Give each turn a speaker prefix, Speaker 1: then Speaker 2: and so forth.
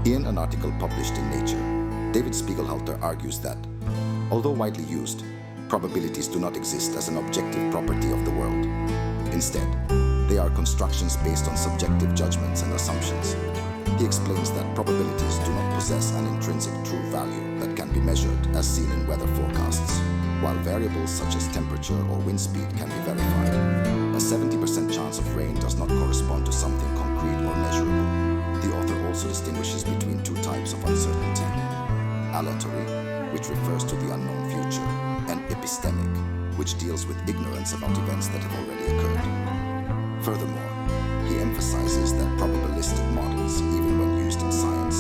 Speaker 1: In an article published in Nature, David Spiegelhalter argues that, although widely used, probabilities do not exist as an objective property of the world. Instead, they are constructions based on subjective judgments and assumptions. He explains that probabilities do not possess an intrinsic true value that can be measured as seen in weather forecasts. While variables such as temperature or wind speed can be verified, a 70% chance of rain does not correspond to something concrete or measurable. The author also distinguishes between two types of uncertainty: aleatory, which refers to the unknown future, and epistemic, which deals with ignorance about events that have already occurred. Furthermore, he emphasizes that probabilistic models, even when used in science,